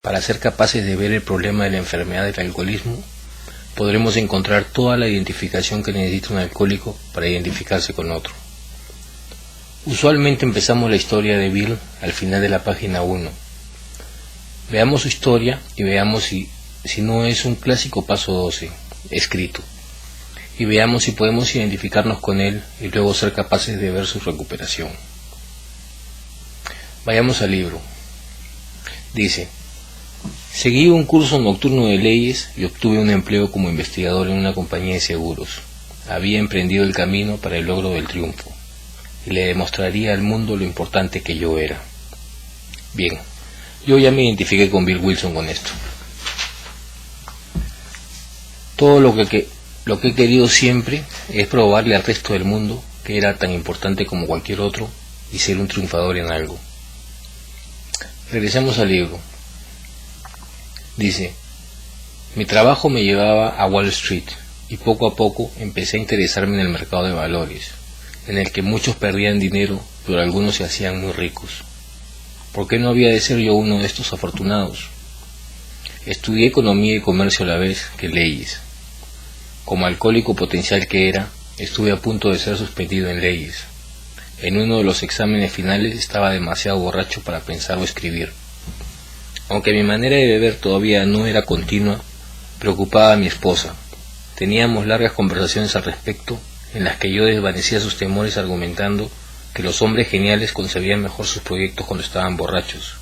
Para ser capaces de ver el problema de la enfermedad del alcoholismo, podremos encontrar toda la identificación que necesita un alcohólico para identificarse con otro. Usualmente empezamos la historia de Bill al final de la página 1. Veamos su historia y veamos si no es un clásico paso 12, escrito, y veamos si podemos identificarnos con él y luego ser capaces de ver su recuperación. Vayamos al libro. Dice: seguí un curso nocturno de leyes y obtuve un empleo como investigador en una compañía de seguros. Había emprendido el camino para el logro del triunfo, y le demostraría al mundo lo importante que yo era. Bien, yo ya me identifiqué con Bill Wilson con esto. Todo lo que he querido siempre es probarle al resto del mundo que era tan importante como cualquier otro y ser un triunfador en algo. Regresemos al libro. Dice: mi trabajo me llevaba a Wall Street y poco a poco empecé a interesarme en el mercado de valores, en el que muchos perdían dinero, pero algunos se hacían muy ricos. ¿Por qué no había de ser yo uno de estos afortunados? Estudié economía y comercio a la vez que leyes. Como alcohólico potencial que era, estuve a punto de ser suspendido en leyes. En uno de los exámenes finales estaba demasiado borracho para pensar o escribir. Aunque mi manera de beber todavía no era continua, preocupaba a mi esposa. Teníamos largas conversaciones al respecto, en las que yo desvanecía sus temores argumentando que los hombres geniales concebían mejor sus proyectos cuando estaban borrachos,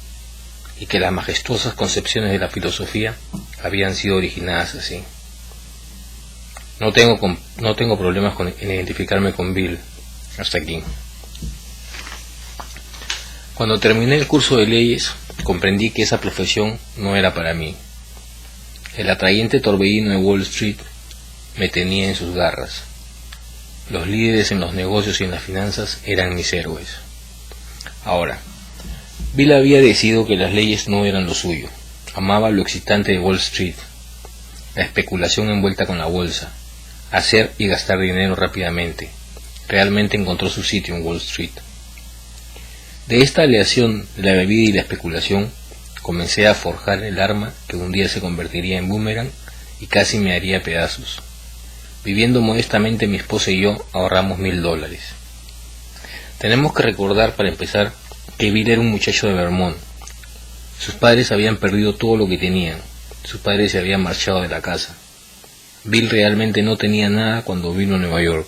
y que las majestuosas concepciones de la filosofía habían sido originadas así. No tengo problemas en identificarme con Bill. Hasta aquí. Cuando terminé el curso de leyes, comprendí que esa profesión no era para mí. El atrayente torbellino de Wall Street me tenía en sus garras. Los líderes en los negocios y en las finanzas eran mis héroes. Ahora, Bill había decidido que las leyes no eran lo suyo. Amaba lo excitante de Wall Street, la especulación envuelta con la bolsa, hacer y gastar dinero rápidamente. Realmente encontró su sitio en Wall Street. De esta aleación de la bebida y la especulación, comencé a forjar el arma que un día se convertiría en boomerang y casi me haría pedazos. Viviendo modestamente, mi esposa y yo ahorramos $1,000. Tenemos que recordar, para empezar, que Bill era un muchacho de Vermont. Sus padres habían perdido todo lo que tenían. Sus padres se habían marchado de la casa. Bill realmente no tenía nada cuando vino a Nueva York.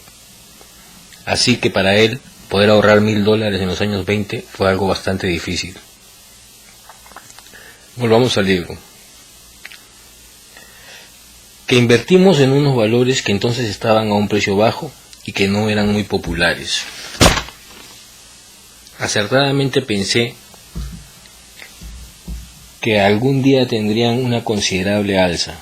Así que para él, poder ahorrar $1,000 en los años 20 fue algo bastante difícil. Volvamos al libro. Que invertimos en unos valores que entonces estaban a un precio bajo y que no eran muy populares. Acertadamente pensé que algún día tendrían una considerable alza.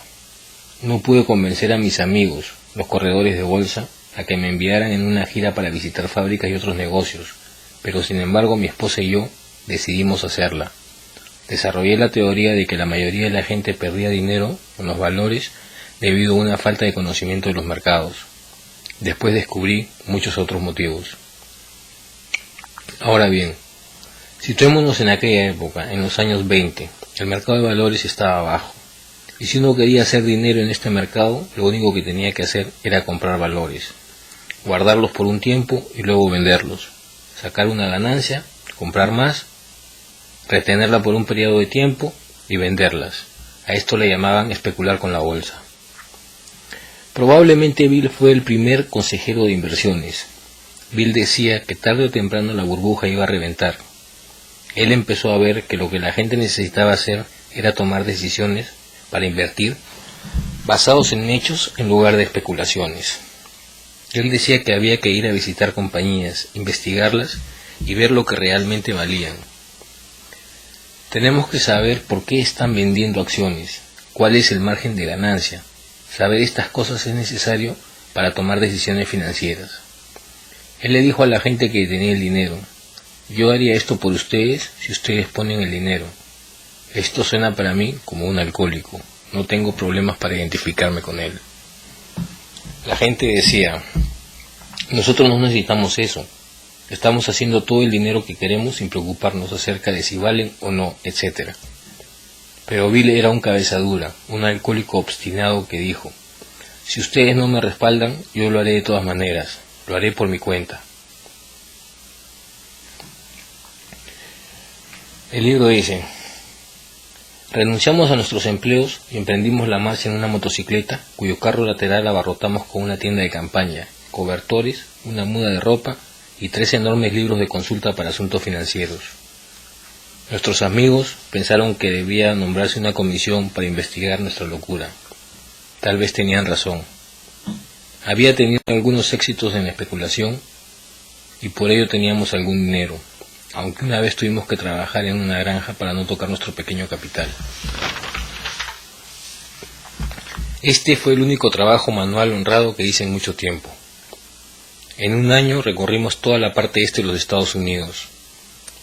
No pude convencer a mis amigos, los corredores de bolsa, a que me enviaran en una gira para visitar fábricas y otros negocios, pero sin embargo mi esposa y yo decidimos hacerla. Desarrollé la teoría de que la mayoría de la gente perdía dinero con los valores debido a una falta de conocimiento de los mercados. Después descubrí muchos otros motivos. Ahora bien, situémonos en aquella época, en los años 20, el mercado de valores estaba bajo, y si uno quería hacer dinero en este mercado, lo único que tenía que hacer era comprar valores, guardarlos por un tiempo y luego venderlos, sacar una ganancia, comprar más, retenerla por un periodo de tiempo y venderlas. A esto le llamaban especular con la bolsa. Probablemente Bill fue el primer consejero de inversiones. Bill decía que tarde o temprano la burbuja iba a reventar. Él empezó a ver que lo que la gente necesitaba hacer era tomar decisiones para invertir basados en hechos en lugar de especulaciones. Él decía que había que ir a visitar compañías, investigarlas y ver lo que realmente valían. Tenemos que saber por qué están vendiendo acciones, cuál es el margen de ganancia. Saber estas cosas es necesario para tomar decisiones financieras. Él le dijo a la gente que tenía el dinero: yo haría esto por ustedes si ustedes ponen el dinero. Esto suena para mí como un alcohólico. No tengo problemas para identificarme con él. La gente decía: nosotros no necesitamos eso. Estamos haciendo todo el dinero que queremos sin preocuparnos acerca de si valen o no, etc. Pero Bill era un cabeza dura, un alcohólico obstinado que dijo: si ustedes no me respaldan, yo lo haré de todas maneras, lo haré por mi cuenta. El libro dice: renunciamos a nuestros empleos y emprendimos la marcha en una motocicleta, cuyo carro lateral abarrotamos con una tienda de campaña, cobertores, una muda de ropa y 3 enormes libros de consulta para asuntos financieros. Nuestros amigos pensaron que debía nombrarse una comisión para investigar nuestra locura. Tal vez tenían razón. Había tenido algunos éxitos en la especulación y por ello teníamos algún dinero, aunque una vez tuvimos que trabajar en una granja para no tocar nuestro pequeño capital. Este fue el único trabajo manual honrado que hice en mucho tiempo. En un año recorrimos toda la parte este de los Estados Unidos.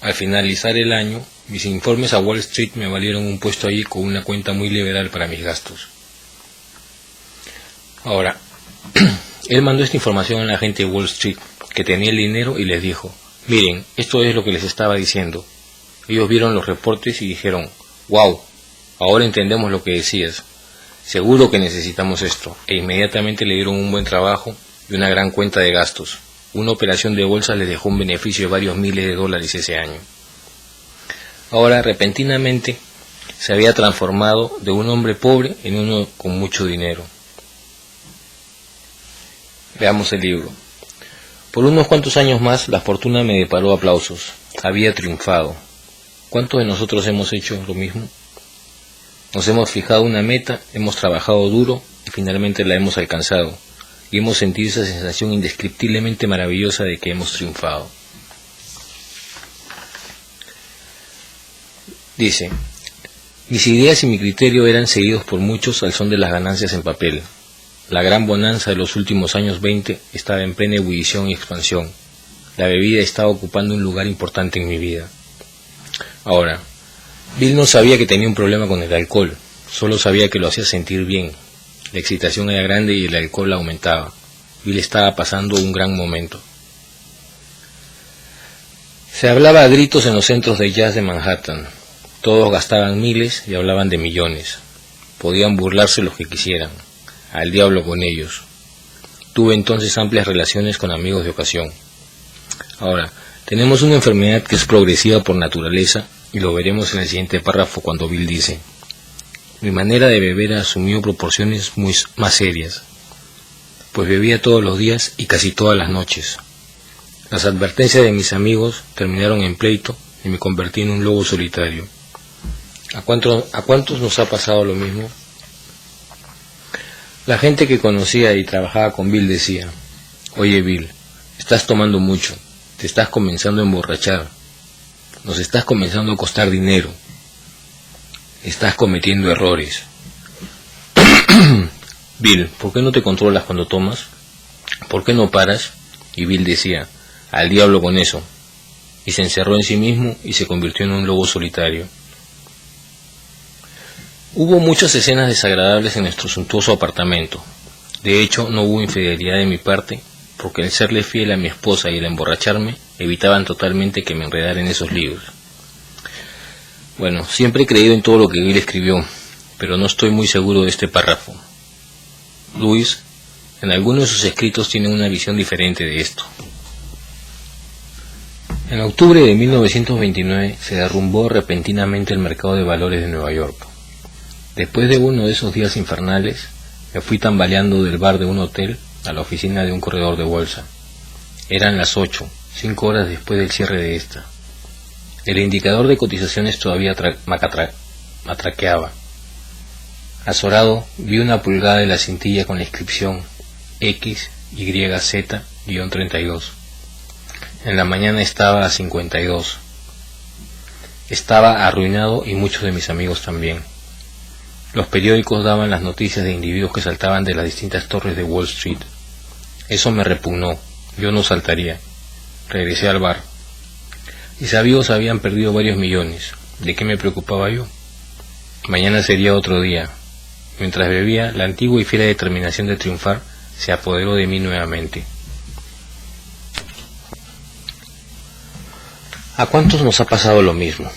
Al finalizar el año, mis informes a Wall Street me valieron un puesto allí con una cuenta muy liberal para mis gastos. Ahora, él mandó esta información a la gente de Wall Street, que tenía el dinero, y les dijo: miren, esto es lo que les estaba diciendo. Ellos vieron los reportes y dijeron: wow, ahora entendemos lo que decías. Seguro que necesitamos esto. E inmediatamente le dieron un buen trabajo y una gran cuenta de gastos. Una operación de bolsa les dejó un beneficio de varios miles de dólares ese año. Ahora, repentinamente, se había transformado de un hombre pobre en uno con mucho dinero. Veamos el libro. Por unos cuantos años más, la fortuna me deparó aplausos. Había triunfado. ¿Cuántos de nosotros hemos hecho lo mismo? Nos hemos fijado una meta, hemos trabajado duro y finalmente la hemos alcanzado. Y hemos sentido esa sensación indescriptiblemente maravillosa de que hemos triunfado. Dice: mis ideas y mi criterio eran seguidos por muchos al son de las ganancias en papel. La gran bonanza de los últimos años 20 estaba en plena ebullición y expansión. La bebida estaba ocupando un lugar importante en mi vida. Ahora, Bill no sabía que tenía un problema con el alcohol, solo sabía que lo hacía sentir bien. La excitación era grande y el alcohol aumentaba. Bill estaba pasando un gran momento. Se hablaba a gritos en los centros de jazz de Manhattan. Todos gastaban miles y hablaban de millones. Podían burlarse los que quisieran. Al diablo con ellos. Tuve entonces amplias relaciones con amigos de ocasión. Ahora, tenemos una enfermedad que es progresiva por naturaleza y lo veremos en el siguiente párrafo cuando Bill dice: mi manera de beber asumió proporciones más serias, pues bebía todos los días y casi todas las noches. Las advertencias de mis amigos terminaron en pleito y me convertí en un lobo solitario. ¿A cuántos nos ha pasado lo mismo? La gente que conocía y trabajaba con Bill decía: oye Bill, estás tomando mucho, te estás comenzando a emborrachar, nos estás comenzando a costar dinero, estás cometiendo errores. Bill, ¿por qué no te controlas cuando tomas? ¿Por qué no paras? Y Bill decía: al diablo con eso. Y se encerró en sí mismo y se convirtió en un lobo solitario. Hubo muchas escenas desagradables en nuestro suntuoso apartamento. De hecho, no hubo infidelidad de mi parte, porque el serle fiel a mi esposa y el emborracharme evitaban totalmente que me enredara en esos libros. Bueno, siempre he creído en todo lo que Bill escribió, pero no estoy muy seguro de este párrafo. Luis, en algunos de sus escritos, tiene una visión diferente de esto. En octubre de 1929 se derrumbó repentinamente el mercado de valores de Nueva York. Después de uno de esos días infernales, me fui tambaleando del bar de un hotel a la oficina de un corredor de bolsa. Eran las 8, 5 horas después del cierre de esta. El indicador de cotizaciones todavía matraqueaba. Azorado, vi una pulgada de la cintilla con la inscripción XYZ-32. En la mañana estaba a 52. Estaba arruinado y muchos de mis amigos también. Los periódicos daban las noticias de individuos que saltaban de las distintas torres de Wall Street. Eso me repugnó. Yo no saltaría. Regresé al bar. Mis amigos habían perdido varios millones. ¿De qué me preocupaba yo? Mañana sería otro día. Mientras bebía, la antigua y fiera determinación de triunfar se apoderó de mí nuevamente. ¿A cuántos nos ha pasado lo mismo?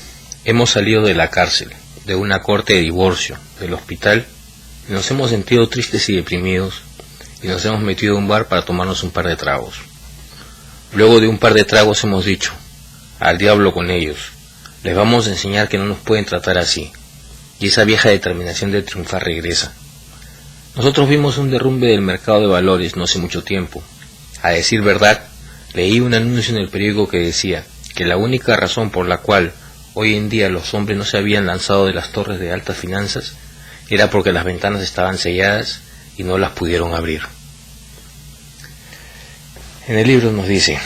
Hemos salido de la cárcel, de una corte de divorcio, del hospital, y nos hemos sentido tristes y deprimidos, y nos hemos metido a un bar para tomarnos un par de tragos. Luego de un par de tragos hemos dicho, al diablo con ellos, les vamos a enseñar que no nos pueden tratar así, y esa vieja determinación de triunfar regresa. Nosotros vimos un derrumbe del mercado de valores no hace mucho tiempo. A decir verdad, leí un anuncio en el periódico que decía que la única razón por la cual hoy en día los hombres no se habían lanzado de las torres de altas finanzas era porque las ventanas estaban selladas y no las pudieron abrir. En el libro nos dice,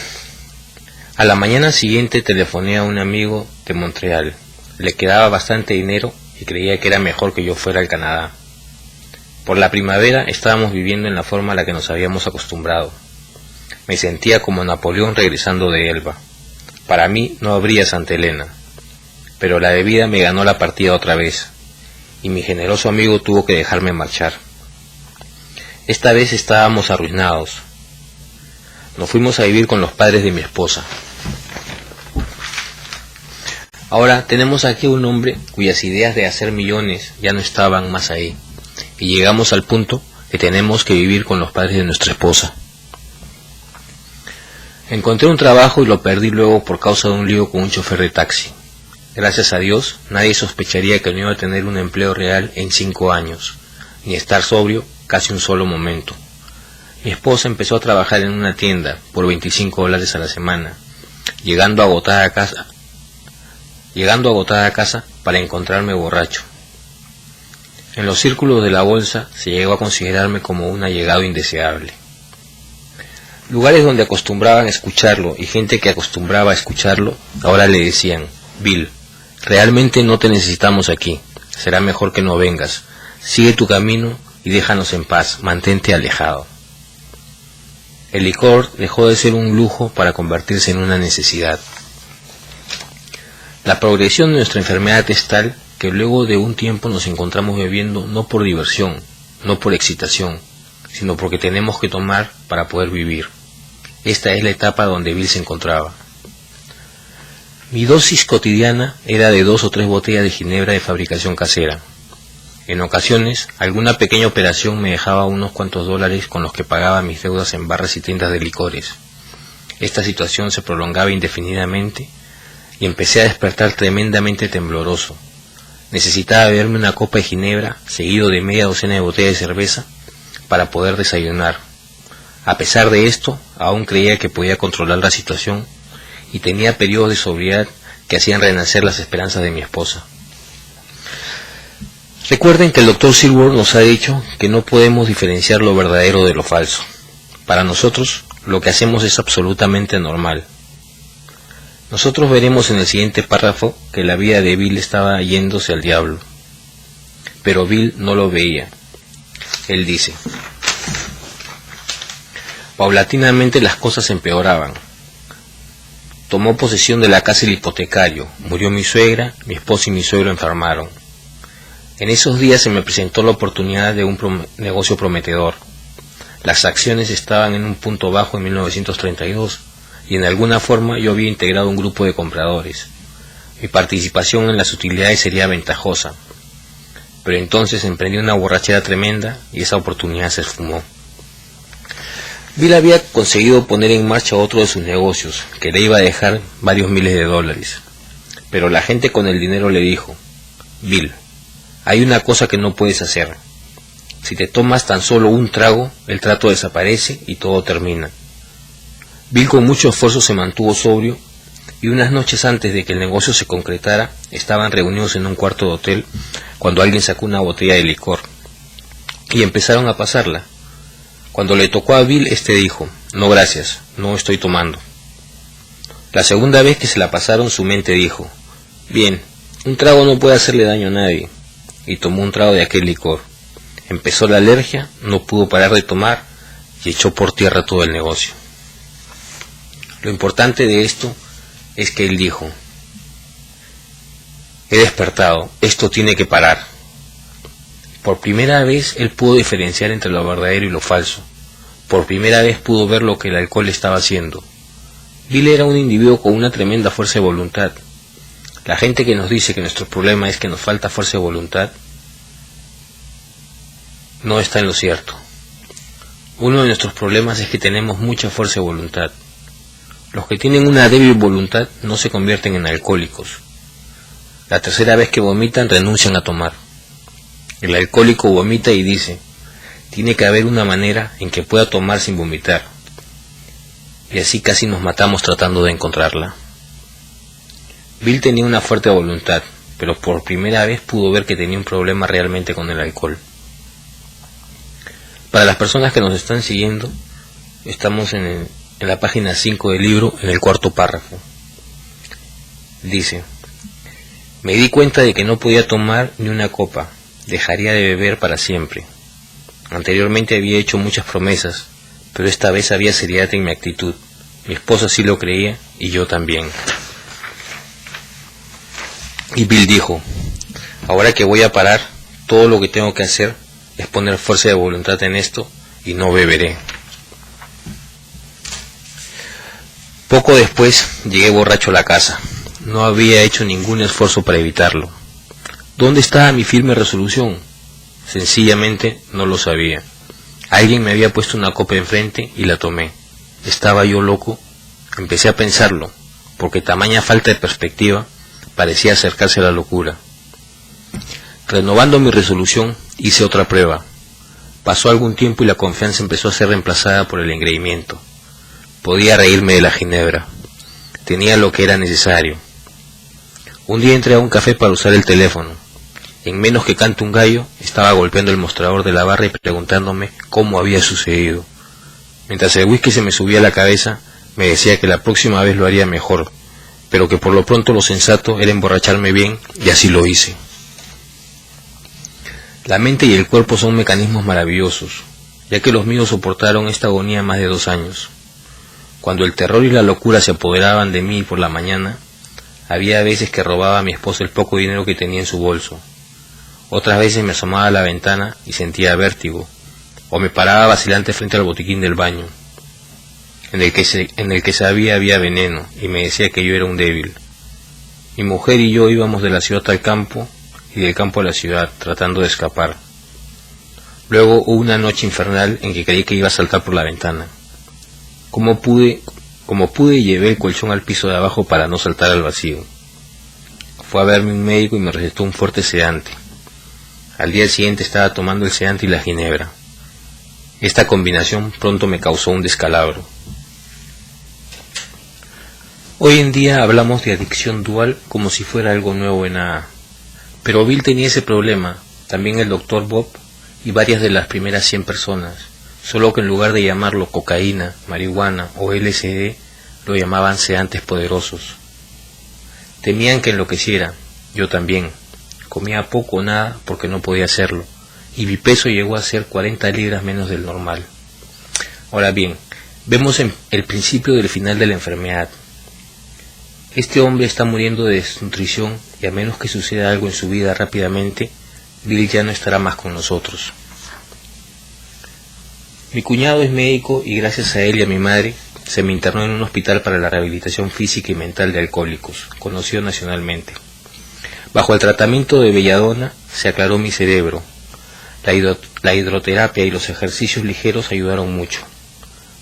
a la mañana siguiente telefoné a un amigo de Montreal, le quedaba bastante dinero y creía que era mejor que yo fuera al Canadá. Por la primavera estábamos viviendo en la forma a la que nos habíamos acostumbrado. Me sentía como Napoleón regresando de Elba. Para mí no habría Santa Elena, pero la bebida me ganó la partida otra vez, y mi generoso amigo tuvo que dejarme marchar. Esta vez estábamos arruinados. Nos fuimos a vivir con los padres de mi esposa. Ahora tenemos aquí un hombre cuyas ideas de hacer millones ya no estaban más ahí, y llegamos al punto que tenemos que vivir con los padres de nuestra esposa. Encontré un trabajo y lo perdí luego por causa de un lío con un chofer de taxi. Gracias a Dios, nadie sospecharía que no iba a tener un empleo real en 5 años, ni estar sobrio casi un solo momento. Mi esposa empezó a trabajar en una tienda por $25 a la semana, llegando agotada a casa para encontrarme borracho. En los círculos de la bolsa se llegó a considerarme como un allegado indeseable. Lugares donde acostumbraban a escucharlo y gente que acostumbraba a escucharlo, ahora le decían, Bill, realmente no te necesitamos aquí, será mejor que no vengas, sigue tu camino y déjanos en paz, mantente alejado. El licor dejó de ser un lujo para convertirse en una necesidad. La progresión de nuestra enfermedad es tal que luego de un tiempo nos encontramos bebiendo no por diversión, no por excitación, sino porque tenemos que tomar para poder vivir. Esta es la etapa donde Bill se encontraba. Mi dosis cotidiana era de 2 o 3 botellas de ginebra de fabricación casera. En ocasiones, alguna pequeña operación me dejaba unos cuantos dólares con los que pagaba mis deudas en barras y tiendas de licores. Esta situación se prolongaba indefinidamente y empecé a despertar tremendamente tembloroso. Necesitaba beberme una copa de ginebra, seguido de media docena de botellas de cerveza, para poder desayunar. A pesar de esto, aún creía que podía controlar la situación y tenía periodos de sobriedad que hacían renacer las esperanzas de mi esposa. Recuerden que el Dr. Silver nos ha dicho que no podemos diferenciar lo verdadero de lo falso. Para nosotros, lo que hacemos es absolutamente normal. Nosotros veremos en el siguiente párrafo que la vida de Bill estaba yéndose al diablo. Pero Bill no lo veía. Él dice, paulatinamente las cosas empeoraban. Tomó posesión de la casa el hipotecario, murió mi suegra, mi esposa y mi suegro enfermaron. En esos días se me presentó la oportunidad de un negocio prometedor. Las acciones estaban en un punto bajo en 1932 y en alguna forma yo había integrado un grupo de compradores. Mi participación en las utilidades sería ventajosa. Pero entonces emprendí una borrachera tremenda y esa oportunidad se esfumó. Bill había conseguido poner en marcha otro de sus negocios, que le iba a dejar varios miles de dólares. Pero la gente con el dinero le dijo, Bill, hay una cosa que no puedes hacer. Si te tomas tan solo un trago, el trato desaparece y todo termina. Bill con mucho esfuerzo se mantuvo sobrio y unas noches antes de que el negocio se concretara, estaban reunidos en un cuarto de hotel cuando alguien sacó una botella de licor y empezaron a pasarla. Cuando le tocó a Bill, dijo, no gracias, no estoy tomando. La segunda vez que se la pasaron, su mente dijo, bien, un trago no puede hacerle daño a nadie, y tomó un trago de aquel licor. Empezó la alergia, no pudo parar de tomar y echó por tierra todo el negocio. Lo importante de esto es que él dijo, he despertado, esto tiene que parar. Por primera vez él pudo diferenciar entre lo verdadero y lo falso. Por primera vez pudo ver lo que el alcohol estaba haciendo. Bill era un individuo con una tremenda fuerza de voluntad. La gente que nos dice que nuestro problema es que nos falta fuerza de voluntad no está en lo cierto. Uno de nuestros problemas es que tenemos mucha fuerza de voluntad. Los que tienen una débil voluntad no se convierten en alcohólicos. La tercera vez que vomitan renuncian a tomar. El alcohólico vomita y dice: tiene que haber una manera en que pueda tomar sin vomitar. Y así casi nos matamos tratando de encontrarla. Bill tenía una fuerte voluntad, pero por primera vez pudo ver que tenía un problema realmente con el alcohol. Para las personas que nos están siguiendo, estamos en la página 5 del libro, en el cuarto párrafo. Dice: me di cuenta de que no podía tomar ni una copa, dejaría de beber para siempre. Anteriormente había hecho muchas promesas, pero esta vez había seriedad en mi actitud. Mi esposa sí lo creía y yo también. Y Bill dijo: ahora que voy a parar, todo lo que tengo que hacer es poner fuerza de voluntad en esto y no beberé. Poco después llegué borracho a la casa. No había hecho ningún esfuerzo para evitarlo. ¿Dónde estaba mi firme resolución? Sencillamente no lo sabía. Alguien me había puesto una copa enfrente y la tomé. ¿Estaba yo loco? Empecé a pensarlo, porque tamaña falta de perspectiva parecía acercarse a la locura. Renovando mi resolución, hice otra prueba. Pasó algún tiempo y la confianza empezó a ser reemplazada por el engreimiento. Podía reírme de la ginebra. Tenía lo que era necesario. Un día entré a un café para usar el teléfono. En menos que cante un gallo, estaba golpeando el mostrador de la barra y preguntándome cómo había sucedido. Mientras el whisky se me subía a la cabeza, me decía que la próxima vez lo haría mejor, pero que por lo pronto lo sensato era emborracharme bien, y así lo hice. La mente y el cuerpo son mecanismos maravillosos, ya que los míos soportaron esta agonía más de 2 años. Cuando el terror y la locura se apoderaban de mí por la mañana, había veces que robaba a mi esposa el poco dinero que tenía en su bolso. Otras veces me asomaba a la ventana y sentía vértigo, o me paraba vacilante frente al botiquín del baño, en el que sabía había veneno, y me decía que yo era un débil. Mi mujer y yo íbamos de la ciudad al campo, y del campo a la ciudad, tratando de escapar. Luego hubo una noche infernal en que creí que iba a saltar por la ventana. Como pude, llevé el colchón al piso de abajo para no saltar al vacío. Fue a verme un médico y me recetó un fuerte sedante. Al día siguiente estaba tomando el sedante y la ginebra. Esta combinación pronto me causó un descalabro. Hoy en día hablamos de adicción dual como si fuera algo nuevo en nada. Pero Bill tenía ese problema, también el Dr. Bob y varias de las primeras 100 personas, solo que en lugar de llamarlo cocaína, marihuana o LSD, lo llamaban sedantes poderosos. Temían que enloqueciera, yo también. Comía poco o nada porque no podía hacerlo, y mi peso llegó a ser 40 libras menos del normal. Ahora bien, vemos el principio del final de la enfermedad. Este hombre está muriendo de desnutrición y a menos que suceda algo en su vida rápidamente, Bill ya no estará más con nosotros. Mi cuñado es médico y gracias a él y a mi madre se me internó en un hospital para la rehabilitación física y mental de alcohólicos, conocido nacionalmente. Bajo el tratamiento de belladona se aclaró mi cerebro. La hidroterapia y los ejercicios ligeros ayudaron mucho.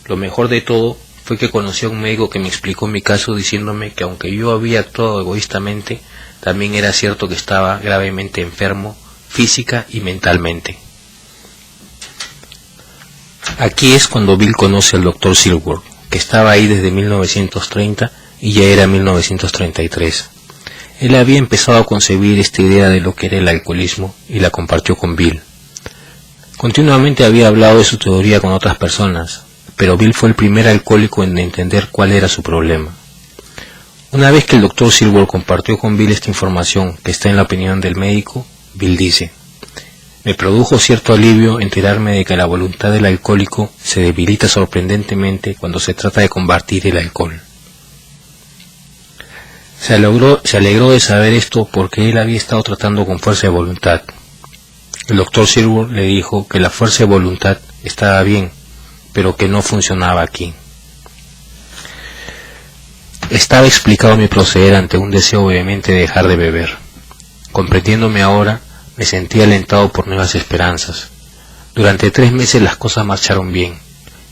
Lo mejor de todo fue que conocí a un médico que me explicó mi caso diciéndome que aunque yo había actuado egoístamente, también era cierto que estaba gravemente enfermo, física y mentalmente. Aquí es cuando Bill conoce al Dr. Silkworth, que estaba ahí desde 1930 y ya era 1933. Él había empezado a concebir esta idea de lo que era el alcoholismo y la compartió con Bill. Continuamente había hablado de su teoría con otras personas, pero Bill fue el primer alcohólico en entender cuál era su problema. Una vez que el Dr. Silkworth compartió con Bill esta información que está en la opinión del médico, Bill dice: me produjo cierto alivio enterarme de que la voluntad del alcohólico se debilita sorprendentemente cuando se trata de combatir el alcohol. Se alegró de saber esto porque él había estado tratando con fuerza de voluntad. El Dr. Silkworth le dijo que la fuerza de voluntad estaba bien, pero que no funcionaba aquí. Estaba explicado mi proceder ante un deseo vehemente de dejar de beber. Comprendiéndome ahora, me sentí alentado por nuevas esperanzas. Durante 3 meses las cosas marcharon bien.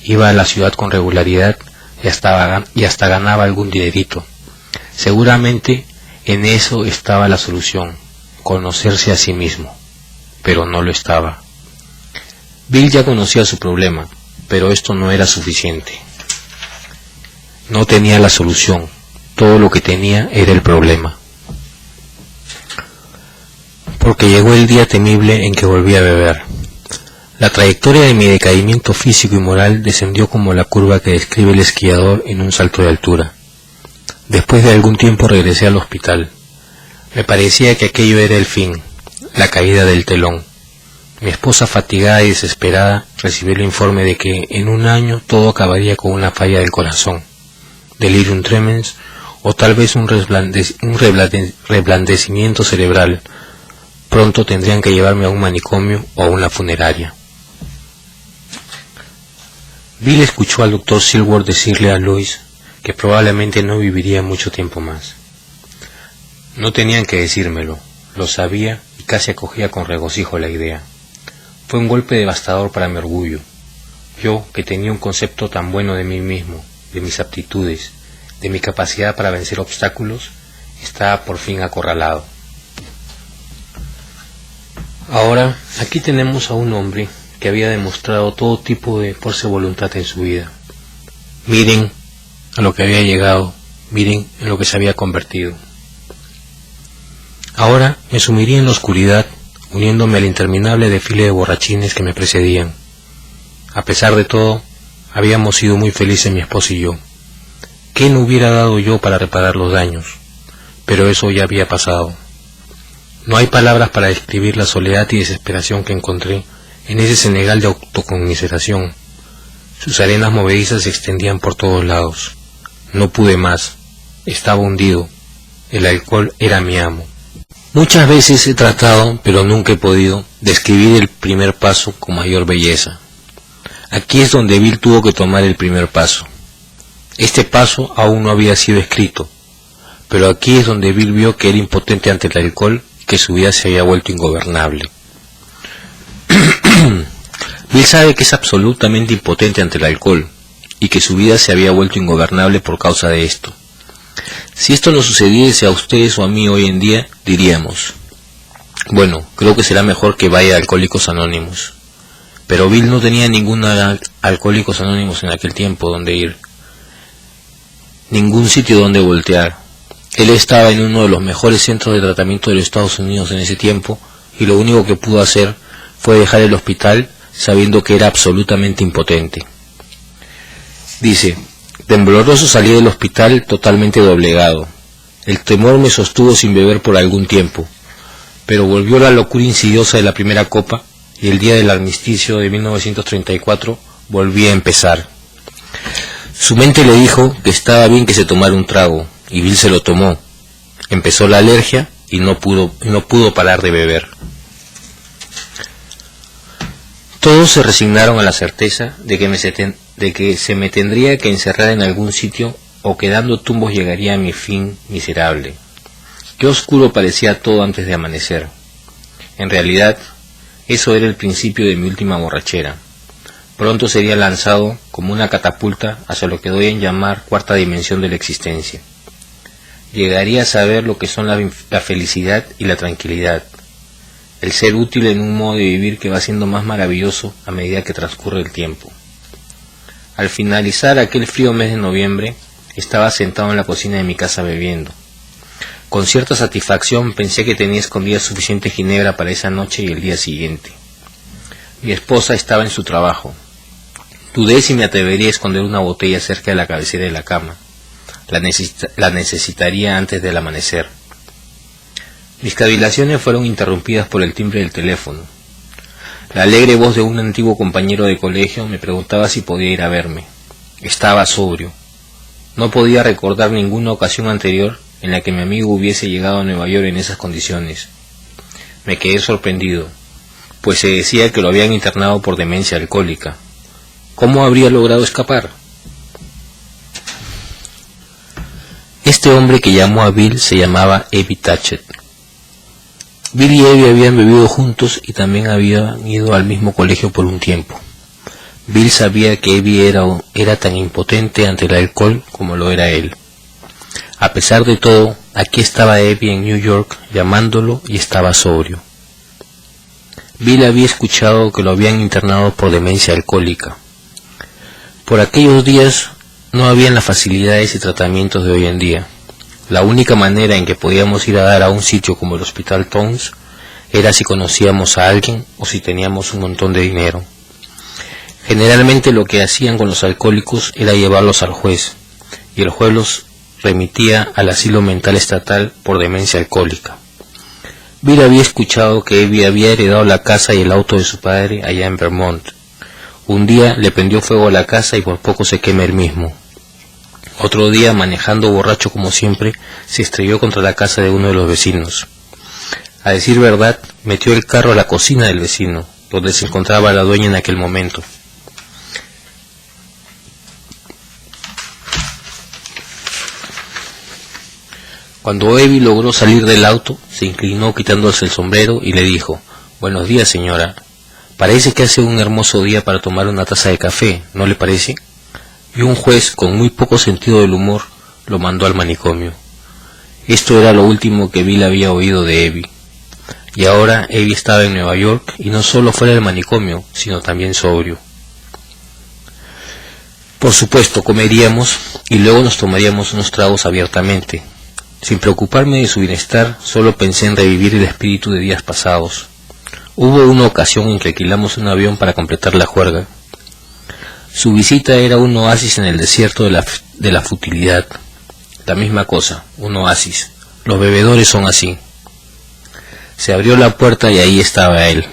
Iba a la ciudad con regularidad y hasta ganaba algún dinerito. Seguramente en eso estaba la solución, conocerse a sí mismo. Pero no lo estaba. Bill ya conocía su problema, pero esto no era suficiente. No tenía la solución, todo lo que tenía era el problema. Porque llegó el día temible en que volví a beber. La trayectoria de mi decaimiento físico y moral descendió como la curva que describe el esquiador en un salto de altura. Después de algún tiempo regresé al hospital. Me parecía que aquello era el fin, la caída del telón. Mi esposa, fatigada y desesperada, recibió el informe de que en 1 año todo acabaría con una falla del corazón, delirium tremens o tal vez un reblandecimiento cerebral. Pronto tendrían que llevarme a un manicomio o a una funeraria. Bill escuchó al doctor Silworth decirle a Lois que probablemente no viviría mucho tiempo más. No tenían que decírmelo, lo sabía y casi acogía con regocijo la idea. Fue un golpe devastador para mi orgullo. Yo, que tenía un concepto tan bueno de mí mismo, de mis aptitudes, de mi capacidad para vencer obstáculos, estaba por fin acorralado. Ahora, aquí tenemos a un hombre que había demostrado todo tipo de fuerza y voluntad en su vida. Miren a lo que había llegado, miren en lo que se había convertido. Ahora me sumiría en la oscuridad, uniéndome al interminable desfile de borrachines que me precedían. A pesar de todo, habíamos sido muy felices mi esposo y yo. ¿Qué no hubiera dado yo para reparar los daños? Pero eso ya había pasado. No hay palabras para describir la soledad y desesperación que encontré en ese Senegal de autoconmiseración. Sus arenas movedizas se extendían por todos lados. No pude más. Estaba hundido. El alcohol era mi amo. Muchas veces he tratado, pero nunca he podido, describir el primer paso con mayor belleza. Aquí es donde Bill tuvo que tomar el primer paso. Este paso aún no había sido escrito, pero aquí es donde Bill vio que era impotente ante el alcohol y que su vida se había vuelto ingobernable. Bill sabe que es absolutamente impotente ante el alcohol y que su vida se había vuelto ingobernable por causa de esto. Si esto nos sucediese a ustedes o a mí hoy en día, diríamos, bueno, creo que será mejor que vaya a Alcohólicos Anónimos. Pero Bill no tenía ningún Alcohólicos Anónimos en aquel tiempo donde ir, ningún sitio donde voltear. Él estaba en uno de los mejores centros de tratamiento de los Estados Unidos en ese tiempo y lo único que pudo hacer fue dejar el hospital sabiendo que era absolutamente impotente. Dice, tembloroso salí del hospital totalmente doblegado. El temor me sostuvo sin beber por algún tiempo, pero volvió la locura insidiosa de la primera copa y el día del armisticio de 1934 volví a empezar. Su mente le dijo que estaba bien que se tomara un trago, y Bill se lo tomó. Empezó la alergia y no pudo parar de beber. Todos se resignaron a la certeza de que se me tendría que encerrar en algún sitio o que dando tumbos llegaría a mi fin miserable. Qué oscuro parecía todo antes de amanecer. En realidad, eso era el principio de mi última borrachera. Pronto sería lanzado como una catapulta hacia lo que doy en llamar cuarta dimensión de la existencia. Llegaría a saber lo que son la felicidad y la tranquilidad, el ser útil en un modo de vivir que va siendo más maravilloso a medida que transcurre el tiempo. Al finalizar aquel frío mes de noviembre, estaba sentado en la cocina de mi casa bebiendo. Con cierta satisfacción pensé que tenía escondida suficiente ginebra para esa noche y el día siguiente. Mi esposa estaba en su trabajo. Dudé si me atrevería a esconder una botella cerca de la cabecera de la cama. La necesitaría antes del amanecer. Mis cavilaciones fueron interrumpidas por el timbre del teléfono. La alegre voz de un antiguo compañero de colegio me preguntaba si podía ir a verme. Estaba sobrio. No podía recordar ninguna ocasión anterior en la que mi amigo hubiese llegado a Nueva York en esas condiciones. Me quedé sorprendido, pues se decía que lo habían internado por demencia alcohólica. ¿Cómo habría logrado escapar? Este hombre que llamó a Bill se llamaba Evie Tatchett. Bill y Evie habían bebido juntos y también habían ido al mismo colegio por un tiempo. Bill sabía que Evie era tan impotente ante el alcohol como lo era él. A pesar de todo, aquí estaba Evie en New York llamándolo y estaba sobrio. Bill había escuchado que lo habían internado por demencia alcohólica. Por aquellos días no habían las facilidades y tratamientos de hoy en día. La única manera en que podíamos ir a dar a un sitio como el Hospital Towns era si conocíamos a alguien o si teníamos un montón de dinero. Generalmente lo que hacían con los alcohólicos era llevarlos al juez, y el juez los remitía al asilo mental estatal por demencia alcohólica. Bill había escuchado que Evie había heredado la casa y el auto de su padre allá en Vermont. Un día le prendió fuego a la casa y por poco se quema él mismo. Otro día, manejando borracho como siempre, se estrelló contra la casa de uno de los vecinos. A decir verdad, metió el carro a la cocina del vecino, donde se encontraba la dueña en aquel momento. Cuando Evie logró salir del auto, se inclinó quitándose el sombrero y le dijo: «Buenos días, señora. Parece que hace un hermoso día para tomar una taza de café, ¿no le parece?». Y un juez, con muy poco sentido del humor, lo mandó al manicomio. Esto era lo último que Bill había oído de Evie. Y ahora Evie estaba en Nueva York, y no solo fuera del manicomio, sino también sobrio. Por supuesto, comeríamos y luego nos tomaríamos unos tragos abiertamente. Sin preocuparme de su bienestar, solo pensé en revivir el espíritu de días pasados. Hubo una ocasión en que alquilamos un avión para completar la juerga. Su visita era un oasis en el desierto de la futilidad. La misma cosa, un oasis. Los bebedores son así. Se abrió la puerta y ahí estaba él,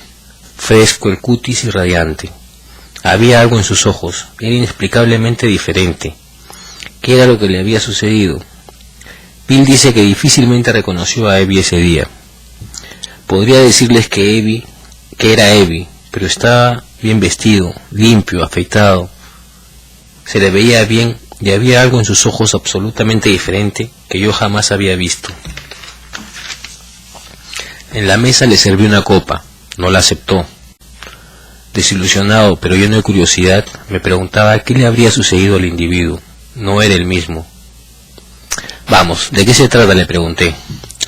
fresco, el cutis y radiante. Había algo en sus ojos, era inexplicablemente diferente. ¿Qué era lo que le había sucedido? Bill dice que difícilmente reconoció a Evie ese día. Podría decirles que era Evie, pero estaba bien vestido, limpio, afeitado. Se le veía bien y había algo en sus ojos absolutamente diferente que yo jamás había visto. En la mesa le serví una copa, no la aceptó. Desilusionado, pero lleno de curiosidad, me preguntaba qué le habría sucedido al individuo. No era el mismo. «Vamos, ¿de qué se trata?», le pregunté.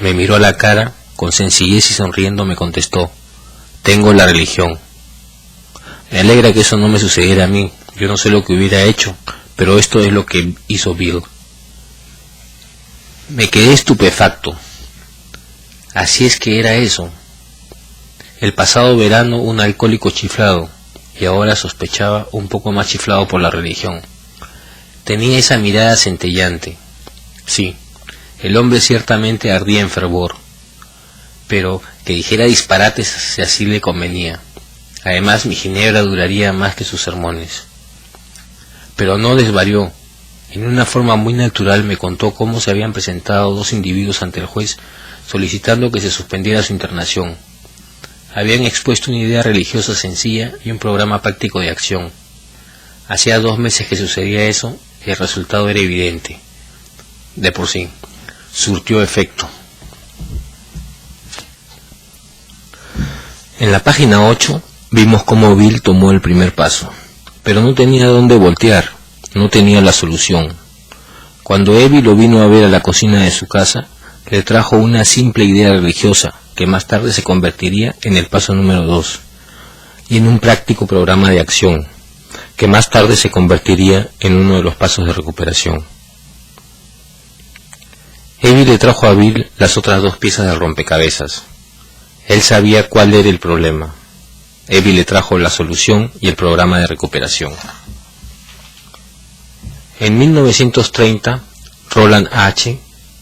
Me miró a la cara, con sencillez y sonriendo me contestó: «Tengo la religión». Me alegra que eso no me sucediera a mí. Yo no sé lo que hubiera hecho, pero esto es lo que hizo Bill. Me quedé estupefacto. Así es que era eso. El pasado verano un alcohólico chiflado, y ahora sospechaba un poco más chiflado por la religión. Tenía esa mirada centellante. Sí, el hombre ciertamente ardía en fervor, pero que dijera disparates si así le convenía. Además, mi ginebra duraría más que sus sermones. Pero no desvarió. En una forma muy natural me contó cómo se habían presentado dos individuos ante el juez solicitando que se suspendiera su internación. Habían expuesto una idea religiosa sencilla y un programa práctico de acción. Hacía 2 meses que sucedía eso y el resultado era evidente. De por sí, surtió efecto. En la página 8 vimos cómo Bill tomó el primer paso, pero no tenía dónde voltear, no tenía la solución. Cuando Evie lo vino a ver a la cocina de su casa, le trajo una simple idea religiosa que más tarde se convertiría en el paso número 2 y en un práctico programa de acción que más tarde se convertiría en uno de los pasos de recuperación. Evie le trajo a Bill las otras 2 piezas del rompecabezas. Él sabía cuál era el problema. Evie le trajo la solución y el programa de recuperación. En 1930, Roland H.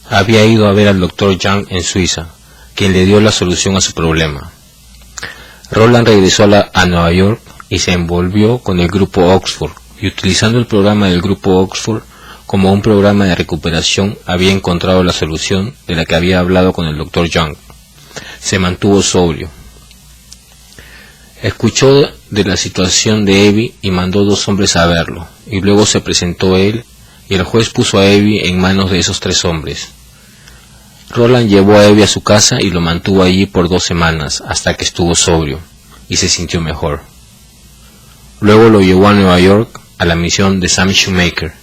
había ido a ver al Dr. Young en Suiza, quien le dio la solución a su problema. Roland regresó a Nueva York y se envolvió con el grupo Oxford, y utilizando el programa del grupo Oxford como un programa de recuperación había encontrado la solución de la que había hablado con el Dr. Young. Se mantuvo sobrio. Escuchó de la situación de Evie y mandó 2 hombres a verlo, y luego se presentó él y el juez puso a Evie en manos de esos 3 hombres. Roland llevó a Evie a su casa y lo mantuvo allí por 2 semanas, hasta que estuvo sobrio y se sintió mejor. Luego lo llevó a Nueva York a la misión de Sam Shoemaker.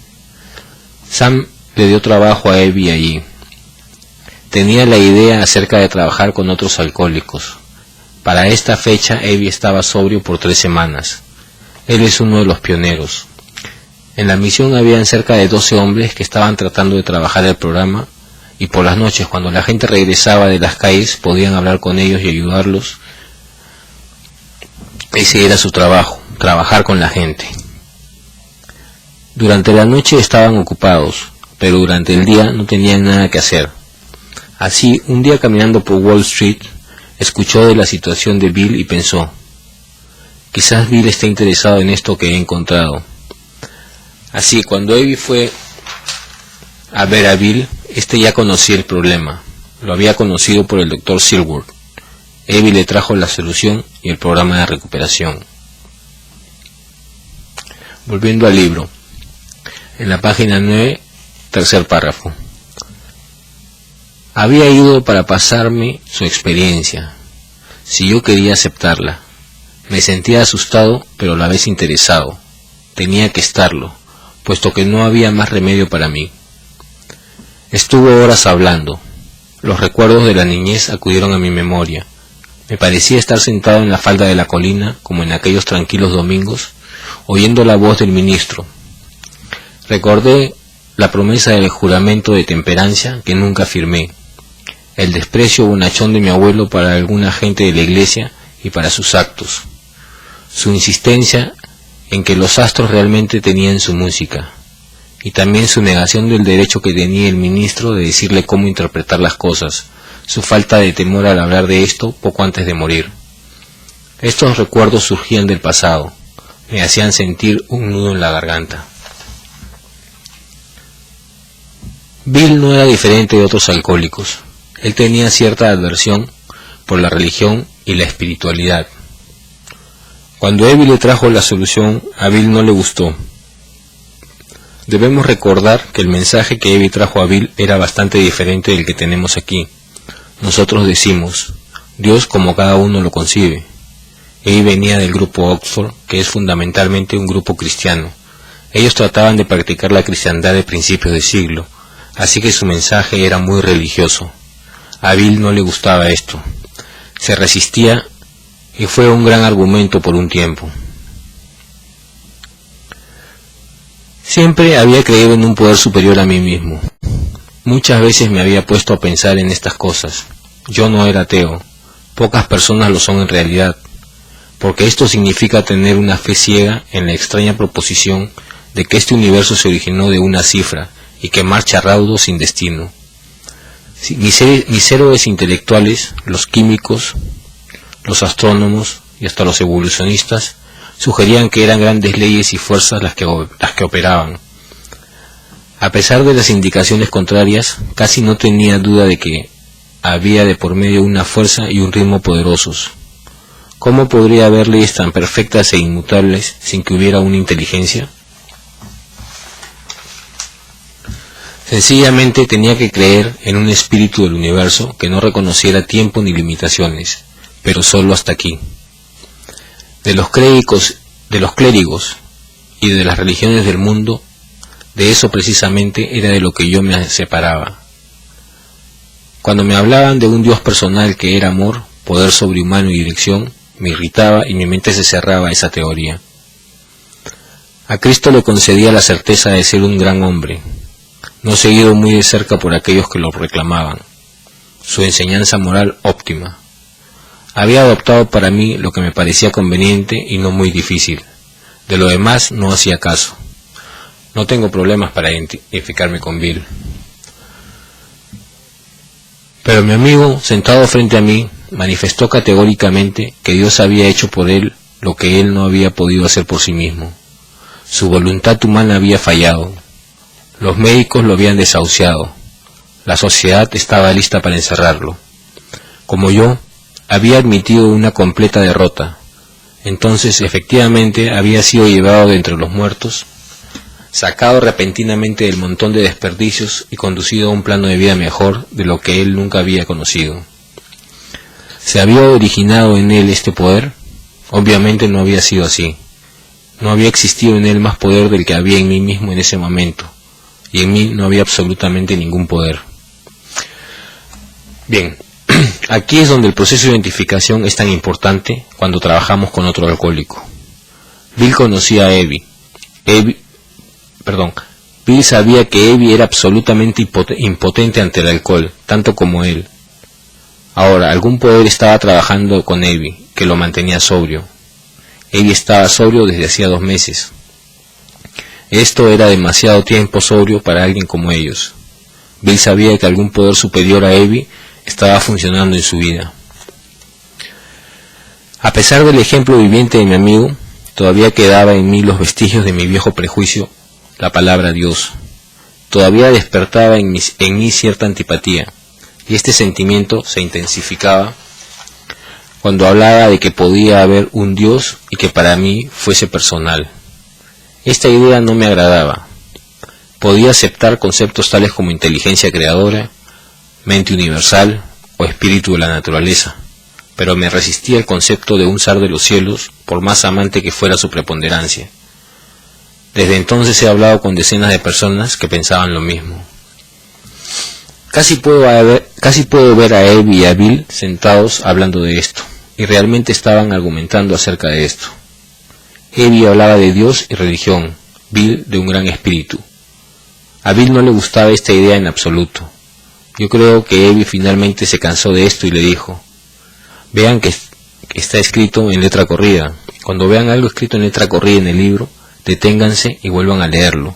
Sam le dio trabajo a Evie allí. Tenía la idea acerca de trabajar con otros alcohólicos. Para esta fecha Evie estaba sobrio por 3 semanas. Él es uno de los pioneros. En la misión habían cerca de 12 hombres que estaban tratando de trabajar el programa, y por las noches, cuando la gente regresaba de las calles, podían hablar con ellos y ayudarlos. Ese era su trabajo, trabajar con la gente. Durante la noche estaban ocupados, pero durante el día no tenían nada que hacer. Así, un día caminando por Wall Street, escuchó de la situación de Bill y pensó: quizás Bill esté interesado en esto que he encontrado. Así, cuando Evie fue a ver a Bill, este ya conocía el problema. Lo había conocido por el Dr. Silworth. Evie le trajo la solución y el programa de recuperación. Volviendo al libro, en la página 9, tercer párrafo. Había ido para pasarme su experiencia, si yo quería aceptarla. Me sentía asustado, pero a la vez interesado. Tenía que estarlo, puesto que no había más remedio para mí. Estuve horas hablando. Los recuerdos de la niñez acudieron a mi memoria. Me parecía estar sentado en la falda de la colina, como en aquellos tranquilos domingos, oyendo la voz del ministro. Recordé la promesa del juramento de temperancia que nunca firmé, el desprecio bonachón de mi abuelo para alguna gente de la iglesia y para sus actos, su insistencia en que los astros realmente tenían su música, y también su negación del derecho que tenía el ministro de decirle cómo interpretar las cosas, su falta de temor al hablar de esto poco antes de morir. Estos recuerdos surgían del pasado, me hacían sentir un nudo en la garganta. Bill no era diferente de otros alcohólicos. Él tenía cierta aversión por la religión y la espiritualidad. Cuando Evie le trajo la solución, a Bill no le gustó. Debemos recordar que el mensaje que Evie trajo a Bill era bastante diferente del que tenemos aquí. Nosotros decimos, Dios como cada uno lo concibe. Evie venía del grupo Oxford, que es fundamentalmente un grupo cristiano. Ellos trataban de practicar la cristiandad de principios de siglo, así que su mensaje era muy religioso. A Bill no le gustaba esto. Se resistía y fue un gran argumento por un tiempo. Siempre había creído en un poder superior a mí mismo. Muchas veces me había puesto a pensar en estas cosas. Yo no era ateo. Pocas personas lo son en realidad, porque esto significa tener una fe ciega en la extraña proposición de que este universo se originó de una cifra y que marcha raudo sin destino. Mis héroes intelectuales, los químicos, los astrónomos y hasta los evolucionistas sugerían que eran grandes leyes y fuerzas las que operaban. A pesar de las indicaciones contrarias, casi no tenía duda de que había de por medio una fuerza y un ritmo poderosos. ¿Cómo podría haber leyes tan perfectas e inmutables sin que hubiera una inteligencia? Sencillamente tenía que creer en un espíritu del universo que no reconociera tiempo ni limitaciones, pero solo hasta aquí. De los clérigos y de las religiones del mundo, de eso precisamente era de lo que yo me separaba. Cuando me hablaban de un Dios personal que era amor, poder sobrehumano y dirección, me irritaba y mi mente se cerraba a esa teoría. A Cristo le concedía la certeza de ser un gran hombre, no seguido muy de cerca por aquellos que lo reclamaban, su enseñanza moral óptima. Había adoptado para mí lo que me parecía conveniente y no muy difícil. De lo demás no hacía caso. No tengo problemas para identificarme con Bill. Pero mi amigo, sentado frente a mí, manifestó categóricamente que Dios había hecho por él lo que él no había podido hacer por sí mismo. Su voluntad humana había fallado. Los médicos lo habían desahuciado. La sociedad estaba lista para encerrarlo. Como yo, había admitido una completa derrota. Entonces, efectivamente, había sido llevado de entre los muertos sacado repentinamente del montón de desperdicios y conducido a un plano de vida mejor de lo que él nunca había conocido. ¿Se había originado en él este poder? Obviamente no había sido así. No había existido en él más poder del que había en mí mismo en ese momento, y en mí no había absolutamente ningún poder. Bien, aquí es donde el proceso de identificación es tan importante cuando trabajamos con otro alcohólico. Bill conocía a Evie. Bill sabía que Evie era absolutamente impotente ante el alcohol, tanto como él. Ahora, algún poder estaba trabajando con Evie, que lo mantenía sobrio. Evie estaba sobrio desde hacía 2 meses. Esto era demasiado tiempo sobrio para alguien como ellos. Bill sabía que algún poder superior a Evie estaba funcionando en su vida. A pesar del ejemplo viviente de mi amigo, todavía quedaba en mí los vestigios de mi viejo prejuicio, la palabra Dios. Todavía despertaba en mí cierta antipatía, y este sentimiento se intensificaba cuando hablaba de que podía haber un Dios y que para mí fuese personal. Esta idea no me agradaba. Podía aceptar conceptos tales como inteligencia creadora, mente universal o espíritu de la naturaleza, pero me resistía el concepto de un ser de los cielos, por más amante que fuera su preponderancia. Desde entonces he hablado con decenas de personas que pensaban lo mismo. Casi puedo ver a Evie y a Bill sentados hablando de esto, y realmente estaban argumentando acerca de esto. Evie hablaba de Dios y religión, Bill de un gran espíritu. A Bill no le gustaba esta idea en absoluto. Yo creo que Evie finalmente se cansó de esto y le dijo: vean que está escrito en letra corrida. Cuando vean algo escrito en letra corrida en el libro, deténganse y vuelvan a leerlo.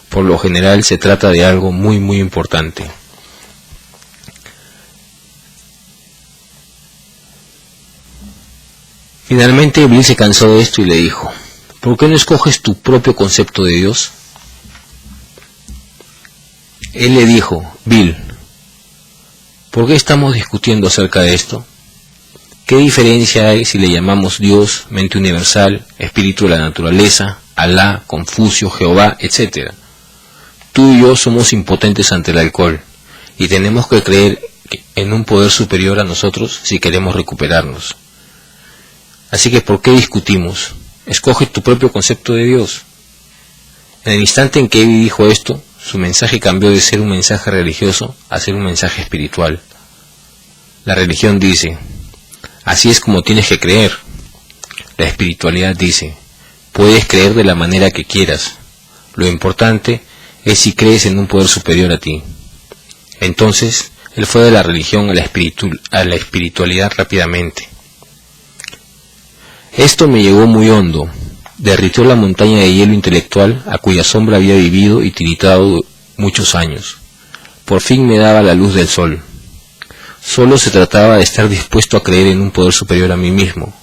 Por lo general se trata de algo muy muy importante. Finalmente Bill se cansó de esto y le dijo: ¿por qué no escoges tu propio concepto de Dios? Él le dijo: Bill, ¿por qué estamos discutiendo acerca de esto? ¿Qué diferencia hay si le llamamos Dios, mente universal, espíritu de la naturaleza, Alá, Confucio, Jehová, etc.? Tú y yo somos impotentes ante el alcohol, y tenemos que creer en un poder superior a nosotros si queremos recuperarnos. Así que, ¿por qué discutimos? Escoge tu propio concepto de Dios. En el instante en que Evie dijo esto, su mensaje cambió de ser un mensaje religioso a ser un mensaje espiritual. La religión dice: así es como tienes que creer. La espiritualidad dice: puedes creer de la manera que quieras. Lo importante es si crees en un poder superior a ti. Entonces, él fue de la religión a la espiritualidad rápidamente. Esto me llegó muy hondo. Derritió la montaña de hielo intelectual a cuya sombra había vivido y tiritado muchos años. Por fin me daba la luz del sol. Solo se trataba de estar dispuesto a creer en un poder superior a mí mismo,